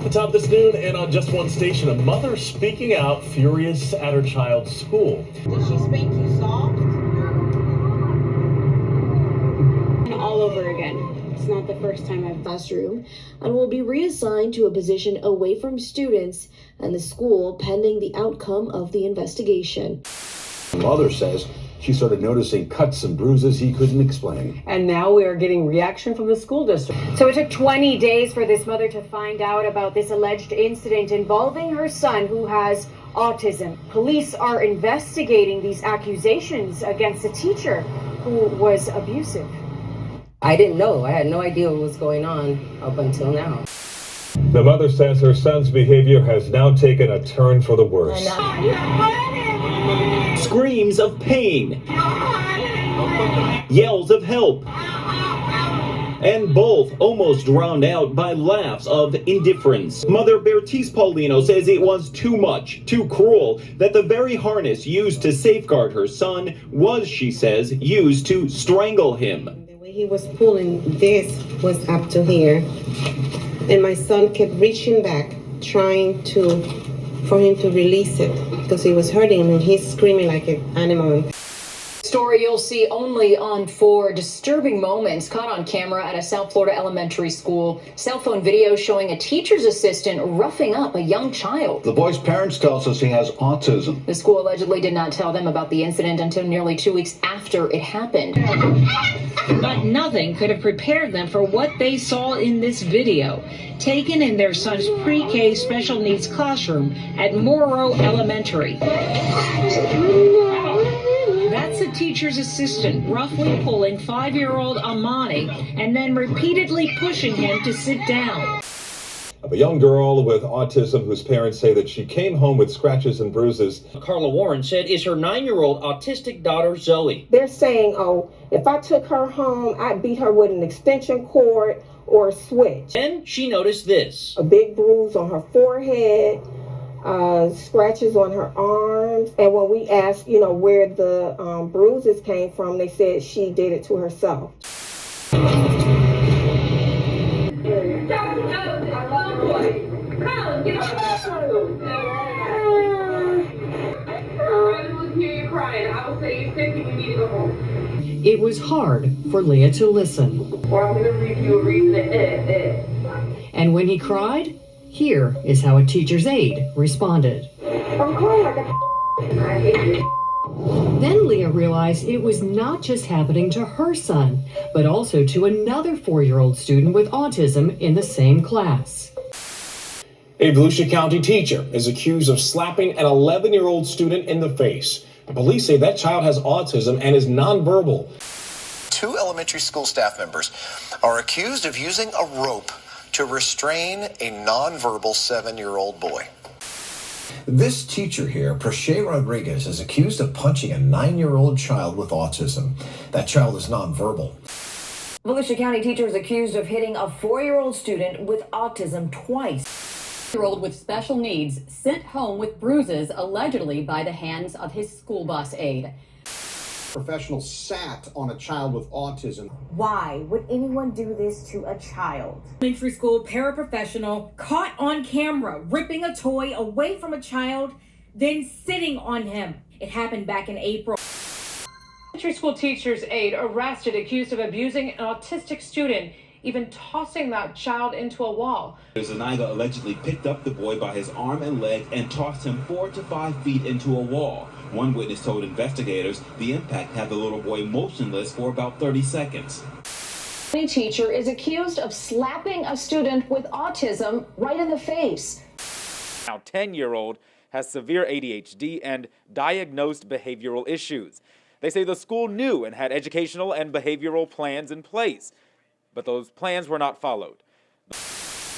Off the top this noon and on Just One Station, a mother speaking out, furious at her child's school. Did she spank you soft? All over again. It's not the first time I've classroom and will be reassigned to a position away from students and the school pending the outcome of the investigation. The mother says she started noticing cuts and bruises he couldn't explain. And now we are getting reaction from the school district. So it took 20 days for this mother to find out about this alleged incident involving her son who has autism. Police are investigating these accusations against a teacher who was abusive. I didn't know. I had no idea what was going on up until now. The mother says her son's behavior has now taken a turn for the worse. Screams of pain, yells of help, and both almost drowned out by laughs of indifference. Mother Bertice Paulino says it was too much, too cruel, that the very harness used to safeguard her son was, she says, used to strangle him. He was pulling, this was up to here, and my son kept reaching back, trying for him to release it because he was hurting him and he's screaming like an animal. Story you'll see only on 4. Disturbing moments caught on camera at a South Florida elementary school. Cell phone video showing a teacher's assistant roughing up a young child. The boy's parents tells us he has autism. The school allegedly did not tell them about the incident until nearly 2 weeks after it happened. But nothing could have prepared them for what they saw in this video, taken in their son's pre-K special needs classroom at Morrow Elementary. That's a teacher's assistant roughly pulling 5-year-old Amani and then repeatedly pushing him to sit down. Of a young girl with autism whose parents say that she came home with scratches and bruises. Carla Warren said is her 9-year-old autistic daughter, Zoe. They're saying, oh, if I took her home, I'd beat her with an extension cord or a switch. And she noticed this. A big bruise on her forehead, scratches on her arms. And when we asked, where the bruises came from, they said she did it to herself. It was hard for Leah to listen. And when he cried, here is how a teacher's aide responded. Then Leah realized it was not just happening to her son, but also to another 4-year-old student with autism in the same class. A Volusia County teacher is accused of slapping an 11-year-old student in the face. The police say that child has autism and is nonverbal. 2 elementary school staff members are accused of using a rope to restrain a nonverbal 7-year-old boy. This teacher here, Proche Rodriguez, is accused of punching a 9-year-old child with autism. That child is nonverbal. Volusia County teacher is accused of hitting a 4-year-old student with autism twice. 4-year-old with special needs sent home with bruises allegedly by the hands of his school bus aide. Professional sat on a child with autism. Why would anyone do this to a child? Elementary school paraprofessional caught on camera ripping a toy away from a child, then sitting on him. It happened back in April. Elementary school teacher's aide arrested accused of abusing an autistic student, even tossing that child into a wall. Zanaga allegedly picked up the boy by his arm and leg and tossed him 4 to 5 feet into a wall. One witness told investigators the impact had the little boy motionless for about 30 seconds. A teacher is accused of slapping a student with autism right in the face. Now 10-year-old has severe ADHD and diagnosed behavioral issues. They say the school knew and had educational and behavioral plans in place, but those plans were not followed.